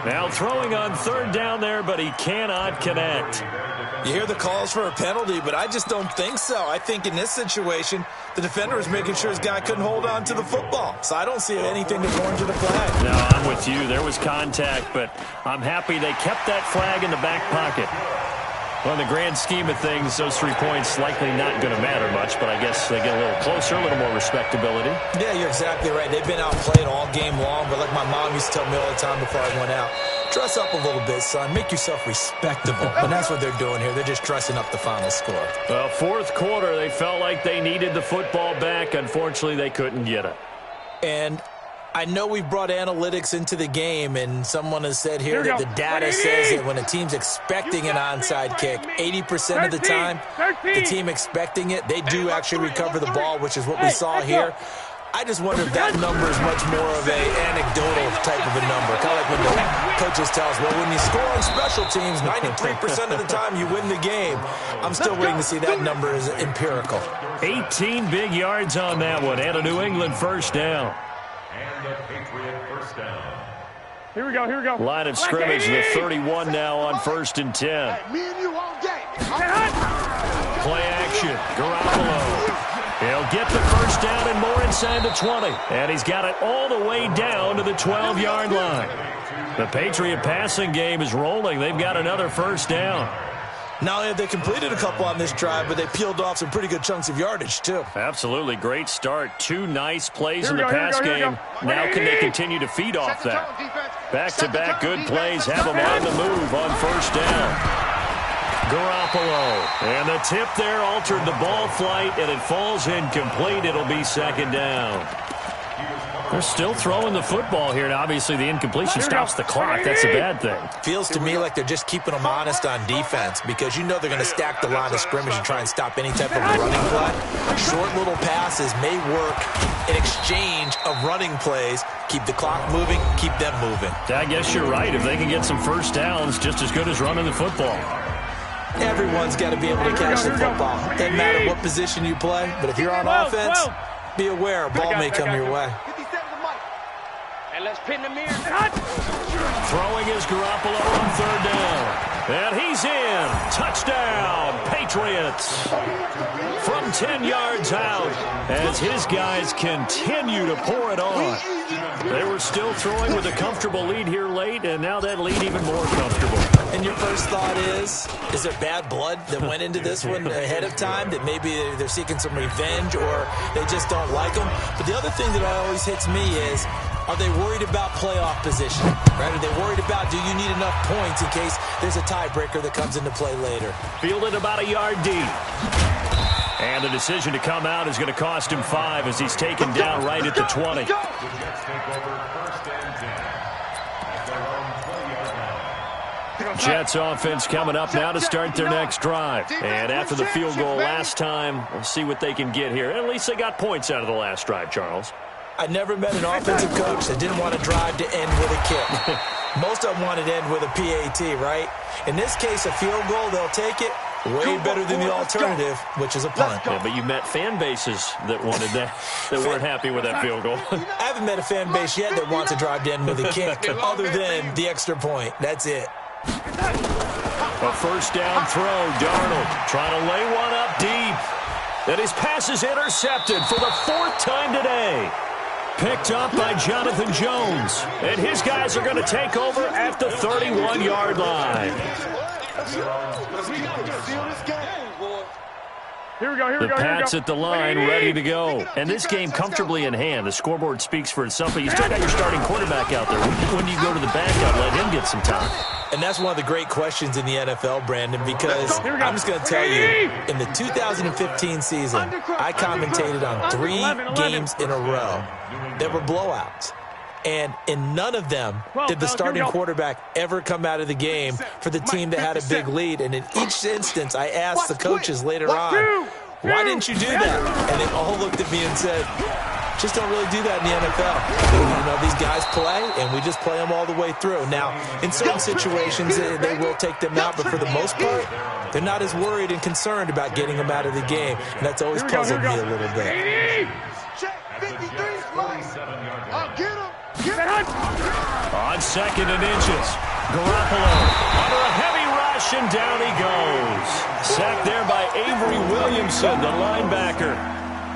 Now throwing on 3rd down there, but he cannot connect. You hear the calls for a penalty, but I just don't think so. I think in this situation, the defender was making sure his guy couldn't hold on to the football. So I don't see anything to warrant the flag. No, I'm with you. There was contact, but I'm happy they kept that flag in the back pocket. Well, in the grand scheme of things, those 3 points likely not going to matter much, but I guess they get a little closer, a little more respectability. Yeah, you're exactly right. They've been outplayed all game long, but like my mom used to tell me all the time before I went out, dress up a little bit, son. Make yourself respectable. And that's what they're doing here. They're just dressing up the final score. Well, 4th quarter, they felt like they needed the football back. Unfortunately, they couldn't get it. And I know we've brought analytics into the game, and someone has said here that the data says that when a team's expecting an onside kick, 80% of the time, the team expecting it, they do actually recover the ball, which is what we saw here. I just wonder if that number is much more of an anecdotal type of a number. Kind of like when the coaches tell us, well, when you score on special teams, 93% of the time you win the game. I'm still waiting to see that number is empirical. 18 big yards on that one, and a New England first down. And the Patriot first down. Here we go, here we go. Line of scrimmage, the 31 now on 1st and 10. Hey, me and you all day. Play action, Garoppolo. He'll get the first down and more inside the 20. And he's got it all the way down to the 12-yard line. The Patriot passing game is rolling. They've got another first down. Not only have they completed a couple on this drive, but they peeled off some pretty good chunks of yardage, too. Absolutely great start. 2 nice plays in the pass game. Now can they continue to feed off that? Back-to-back good plays have them on the move on first down. Garoppolo. And the tip there altered the ball flight, and it falls incomplete. It'll be second down. They're still throwing the football here, and obviously the incompletion stops the clock. That's a bad thing. Feels to me like they're just keeping them honest on defense because you know they're going to stack the line of scrimmage and try and stop any type of running play. Short little passes may work in exchange of running plays. Keep the clock moving, keep them moving. I guess you're right. If they can get some first downs, just as good as running the football. Everyone's got to be able to catch the football. Doesn't matter what position you play, but if you're on offense, be aware a ball may come your way. And let's pin the mirror. Throwing is Garoppolo on third down. And he's in. Touchdown, Patriots. From 10 yards out as his guys continue to pour it on. They were still throwing with a comfortable lead here late, and now that lead even more comfortable. And your first thought is there bad blood that went into this one ahead of time, that maybe they're seeking some revenge or they just don't like them? But the other thing that always hits me is, are they worried about playoff position? Right? Are they worried about, do you need enough points in case there's a tiebreaker that comes into play later? Fielded about a yard deep. And the decision to come out is going to cost him 5 as he's taken down right at the 20. Jets offense coming up now to start their next drive. And after the field goal last time, we'll see what they can get here. At least they got points out of the last drive, Charles. I never met an offensive coach that didn't want to drive to end with a kick. Most of them wanted to end with a PAT, right? In this case, a field goal, they'll take it. Way better than the alternative, which is a punt. Yeah, but you met fan bases that wanted that, that weren't happy with that field goal. I haven't met a fan base yet that wants to drive to end with a kick other than the extra point. That's it. A first down throw. Darnold trying to lay one up deep. And his pass is intercepted for the 4th time today. Picked up by Jonathan Jones. And his guys are going to take over at the 31-yard line. Here we go, here we The go, here we Pats go. at the line, ready to go. And this game comfortably in hand. The scoreboard speaks for itself, but you still got your starting quarterback out there. When do you go to the backup, let him get some time? And that's one of the great questions in the NFL, Brandon, because I'm just going to tell you, in the 2015 season, I commentated on 3 games in a row that were blowouts. And in none of them did the starting quarterback ever come out of the game for the team that had a big lead. And in each instance, I asked the coaches later on, why didn't you do that? And they all looked at me and said, just don't really do that in the NFL. You know, these guys play, and we just play them all the way through. Now, in certain situations, they will take them out, but for the most part, they're not as worried and concerned about getting them out of the game. And that's always puzzled me a little bit. On 2nd and inches, Garoppolo under a heavy rush, and down he goes. Sacked there by Avery Williamson, the linebacker.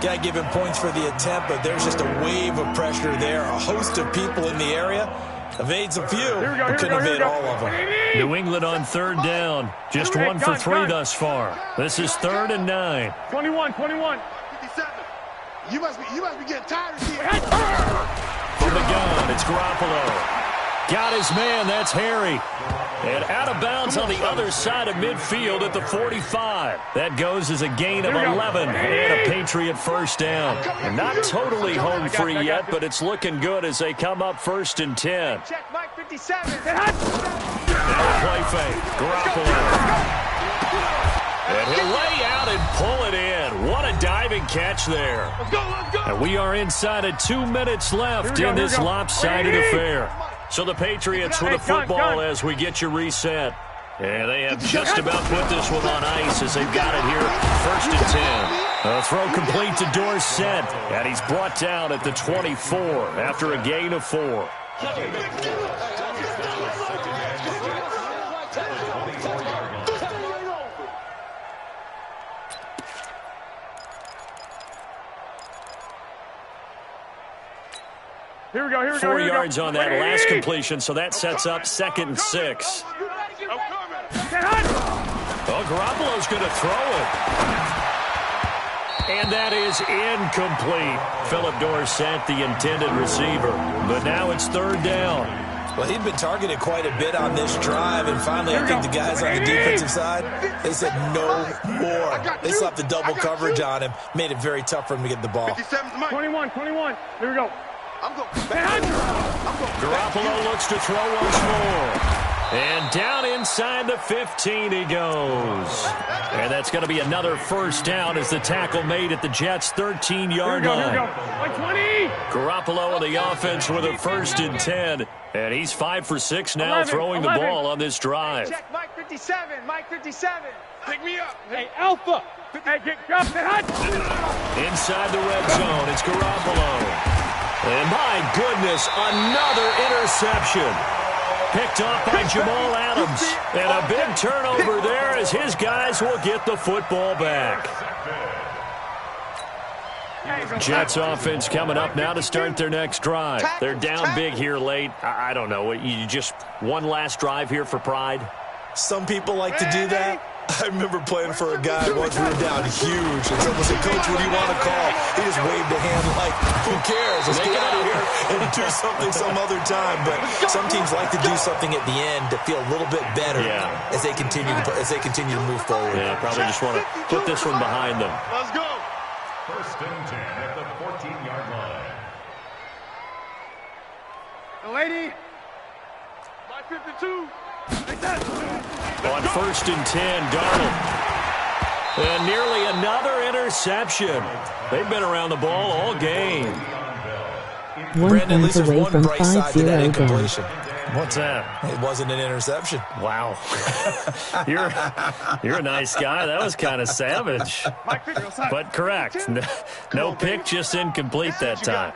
Got to give him points for the attempt, but there's just a wave of pressure there. A host of people in the area. Evades a few, but couldn't evade all of them. New England on 3rd down. Just 1 for 3 thus far. This is 3rd and 9. 21. 57. You must be getting tired of seeing. From the gun, it's Garoppolo. Got his man. That's Harry. And out of bounds on the other side of midfield at the 45. That goes as a gain of 11 and a Patriot first down. And not totally home free yet, but it's looking good as they come up 1st and 10. Check Mike 57. And a play fake. Garoppolo. And he'll lay out and pull it in. What a diving catch there. Let's go, let's go. And we are inside of 2 minutes left in this lopsided affair. So the Patriots with the football as we get you reset. And they have just about put this one on ice as they've got it here. 1st and 10. A throw complete to Dorsett. And he's brought down at the 24 after a gain of 4. Here we go, here we go. 4 yards on that last completion, so that sets up 2nd and 6. Oh, Garoppolo's going to throw it. And that is incomplete. Philip Dorsett, the intended receiver. But now it's 3rd down. Well, he'd been targeted quite a bit on this drive, and finally I think the guys on the defensive side, they said no more. They slapped the double coverage on him, made it very tough for him to get the ball. 21. Here we go. Garoppolo looks to throw once more. And down inside the 15 he goes. And that's going to be another first down as the tackle made at the Jets' 13-yard line. Here we go. Like 20. Garoppolo on the offense with a 1st and 10. And he's 5 for 6 now 11, throwing the ball on this drive. Check Mike 57. Mike 57. Pick me up. Hey, Alpha. Hey, get up the hut. Inside the red zone, it's Garoppolo. And my goodness, another interception. Picked off by Jamal Adams. And a big turnover there as his guys will get the football back. Jets offense coming up now to start their next drive. They're down big here late. I don't know. You just one last drive here for pride? Some people like to do that. I remember playing for a guy once we were down huge, and someone said, "Coach, what do you want to call?" He just waved a hand like, "Who cares? Let's get out of here and do something some other time." But some teams like to do something at the end to feel a little bit better as they continue to move forward. Yeah, probably just want to put this one behind them. Let's go. 1st and 10 at the 14-yard line. The lady. Mike 52. Like that. On 1st and 10, Darnold. And nearly another interception. They've been around the ball all game. 1 Brandon, at least point there's away one from bright side to that 5-0 down. incompletion. What's that? It wasn't an interception. Wow. You're a nice guy. That was kind of savage. But correct. No pick, just incomplete that time.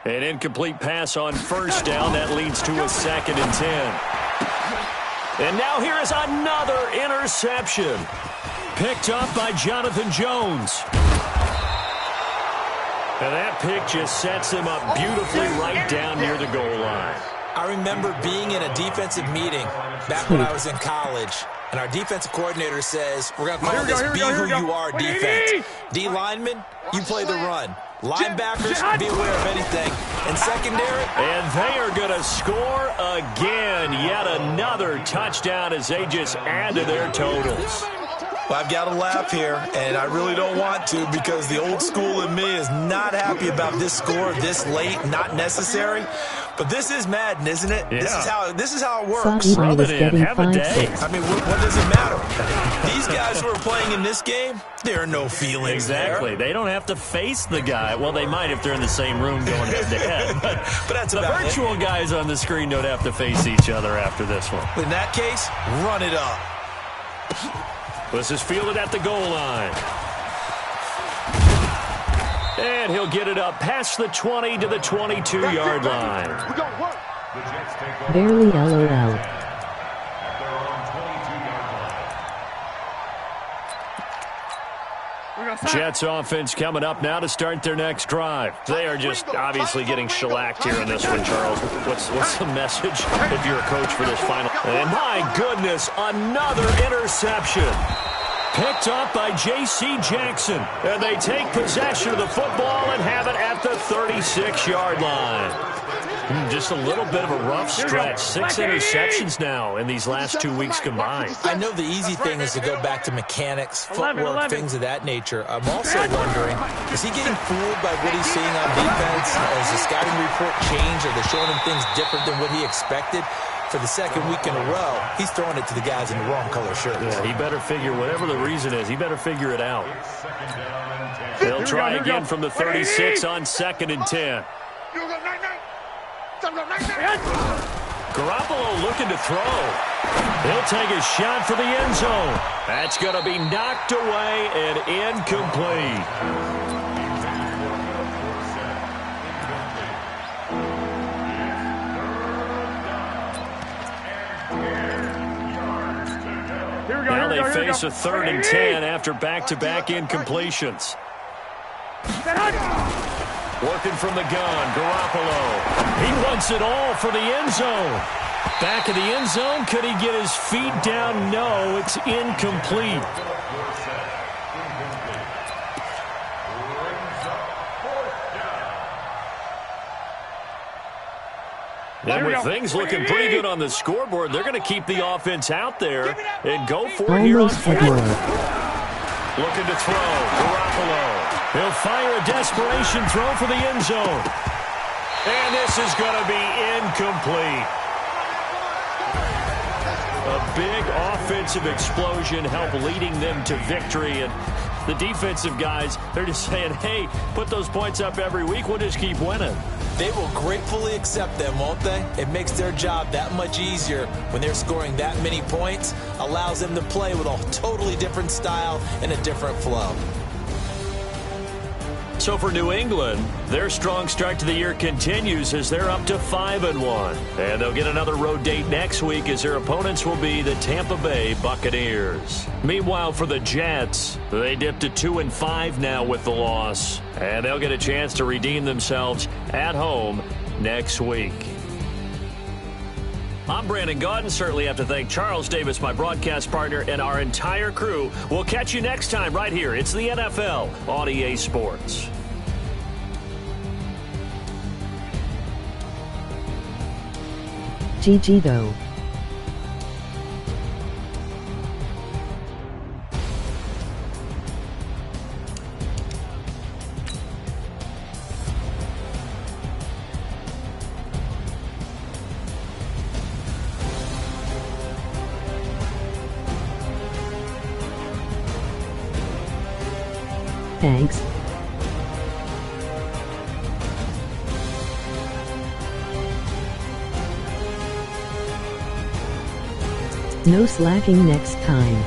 An incomplete pass on 1st down. That leads to a 2nd and 10. And now here is another interception. Picked up by Jonathan Jones. And that pick just sets him up beautifully right down near the goal line. I remember being in a defensive meeting back when I was in college, and our defensive coordinator says, "We're going to call this Be Who You Are defense. D linemen, you play the run. Linebackers, be aware of anything. And secondary." And they are going to score again. Yet another touchdown as they just add to their totals. Well, I've got to laugh here, and I really don't want to because the old school in me is not happy about this score this late, not necessary. But this is Madden, isn't it? Yeah. This is how it works. Thought I was Rub it in. getting Have a day. 5-6. I mean, what does it matter? These guys who are playing in this game, there are no feelings Exactly. there. They don't have to face the guy. Well, they might if they're in the same room going head-to-head. But that's the about it. virtual guys on the screen don't have to face each other after this one. In that case, run it up. This is fielded at the goal line. And he'll get it up past the 20 to the 22-yard line. We're going to work. The Jets take over Barely LOL. at their own 22-yard line. Jets offense coming up now to start their next drive. They are just obviously getting shellacked here in this one, Charles. What's the message if you're a coach for this final? And my goodness, another interception. Picked up by J.C. Jackson. And they take possession of the football and have it at the 36-yard line. Just a little bit of a rough stretch. 6 interceptions now in these last 2 weeks combined. I know the easy thing is to go back to mechanics, footwork, things of that nature. I'm also wondering, is he getting fooled by what he's seeing on defense? Has the scouting report changed? Are they showing him things different than what he expected? For the second week in a row, he's throwing it to the guys in the wrong color shirts. Yeah, he better figure, whatever the reason is, he better figure it out. They'll try again from the 36 on 2nd and 10. Garoppolo looking to throw. He'll take a shot for the end zone. That's going to be knocked away and incomplete. Now they face a 3rd and 10 after back-to-back incompletions. Working from the gun, Garoppolo. He wants it all for the end zone. Back of the end zone, could he get his feet down? No, it's incomplete. And with things looking pretty good on the scoreboard, they're going to keep the offense out there and go for it here on 4th. Looking to throw, Garoppolo. He'll fire a desperation throw for the end zone. And this is going to be incomplete. A big offensive explosion helped leading them to victory. And the defensive guys, they're just saying, hey, put those points up every week. We'll just keep winning. They will gratefully accept them, won't they? It makes their job that much easier when they're scoring that many points. Allows them to play with a totally different style and a different flow. So for New England, their strong start to the year continues as they're up to 5-1. And they'll get another road date next week as their opponents will be the Tampa Bay Buccaneers. Meanwhile, for the Jets, they dipped to 2-5 now with the loss. And they'll get a chance to redeem themselves at home next week. I'm Brandon Gaudin. Certainly have to thank Charles Davis, my broadcast partner, and our entire crew. We'll catch you next time right here. It's the NFL on EA Sports. GG though. Thanks. No slacking next time.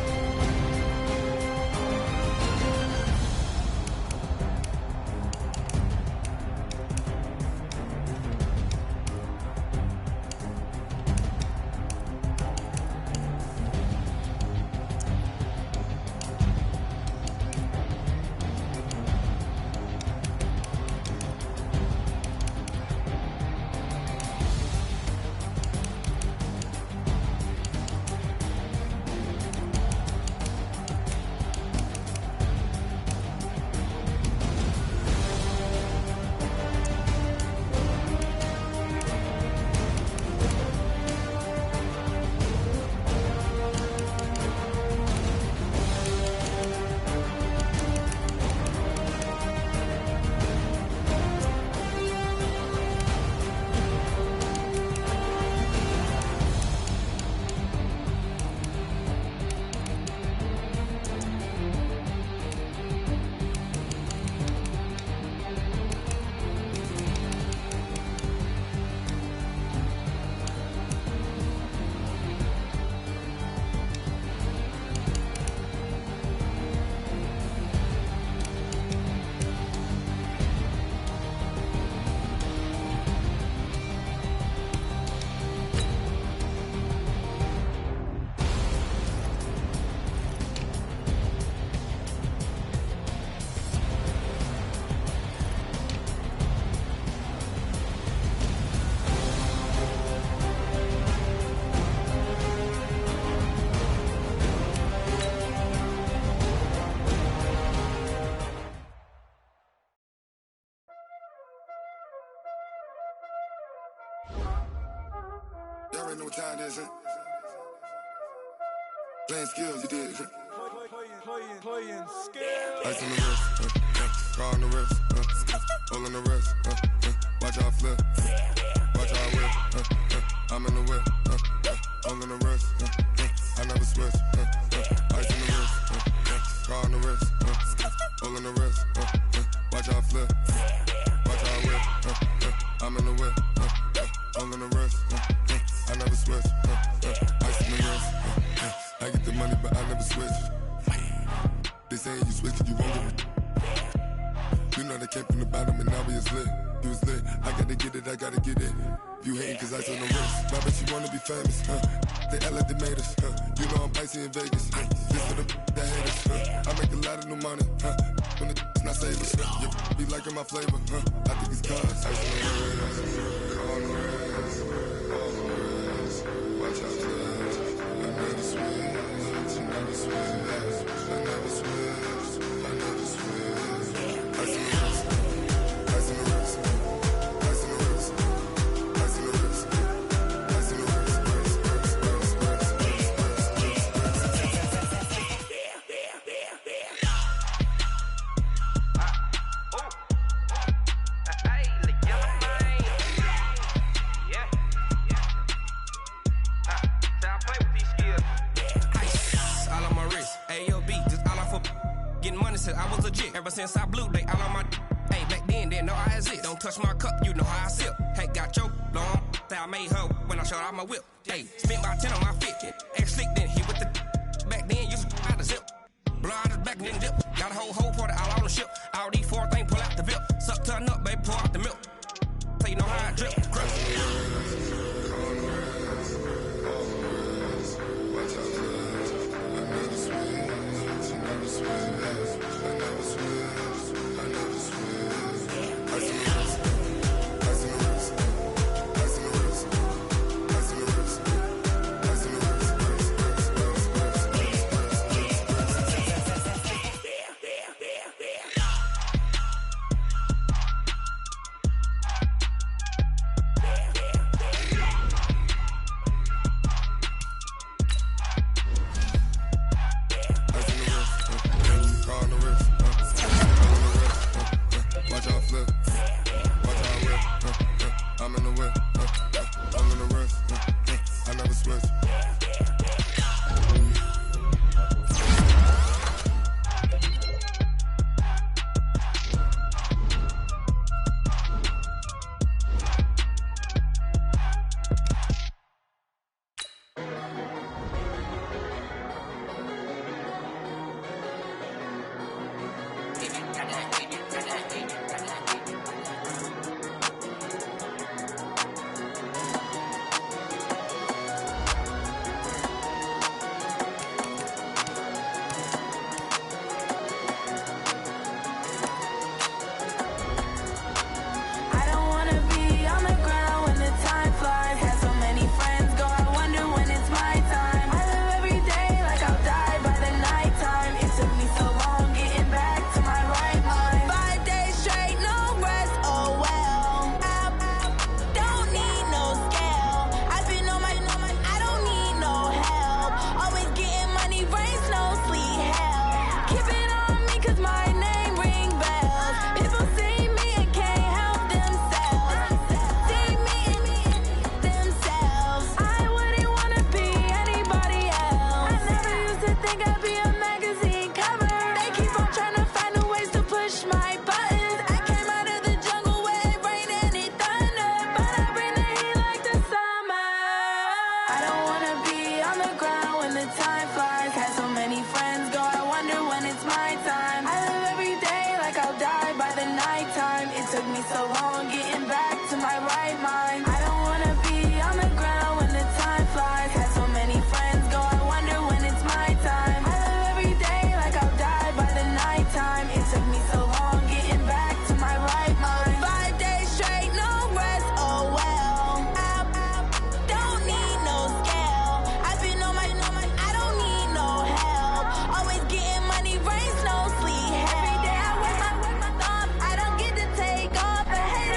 already know what time it is, huh? Playing skills, you did. Playing skills. Ice on the wrist, car on the wrist, hole on the wrist, watch how I flip, watch how I whip, I'm in the whip, hole on the wrist, I never switch, ice on the wrist, car on the wrist, hole on the wrist, watch how I flip, watch how I whip, I'm in the whip, hole on the wrist, I never switch, ice on the wrist, I get the money but I never switch. They saying you switch it, you won't get it. You know they came from the bottom and now we is lit. You was lit, I gotta get it, I gotta get it. You hating cause ice on the wrist. I bet you wanna be famous, They act like they made us, You know I'm icy in Vegas, This for the that hate us, I make a lot of new money, When the not save us, You be liking my flavor, I think it's cause ice on the wrist, on the wrist, on the wrist. Watch out, flash, I never switch, I never switch. I never switch, I never switch. Ice in the wrist, ice in the wrist, ice in the wrist, ice in the wrist, ice in the wrist, Hey, the yellow man. Yeah. I play with these skills. Ice all on my wrist. AOB, just all off of getting money since I was legit. Ever since I blew, they all on my. Hey, back then, didn't know I exist. Don't touch my cup, you know how I sip. Hey, got your long. Say I made her when I showed out my whip. Hey, spent about 10 on my fit. X slick, then hit with the. Back then, used to out the zip. Blow out the back, then dip. Got a whole party all on the ship. All these four things, pull out the VIP. Suck, turn up, baby, pour out the milk. So you know how I drip. Crush. Watch out, flash, I never switch, I never switch, I never switch, I never switch. Ice in the wrist, ice in the wrist, ice in the wrist, ice in the wrist, ice in the wrist. I'm in the whip, I'm in the wrist, I never switch. Every day I work my thumb. I don't get to take off. But hey,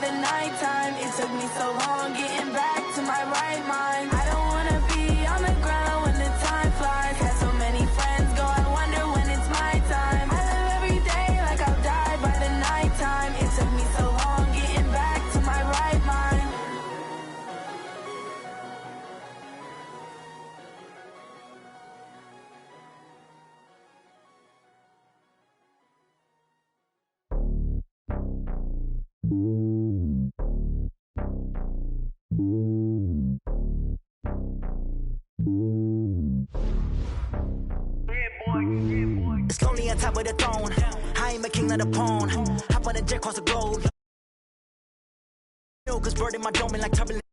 the nighttime. It took me so long getting back to my right mind. I don't wanna be on the ground when the time flies. Had so many friends go, I wonder when it's my time. I live every day like I'll die by the nighttime. It took me so long getting back to my right mind. It's lonely on top of the throne. I am a king of the pawn. Hop on a jet across the globe. Cause bird in my dome like turbulence.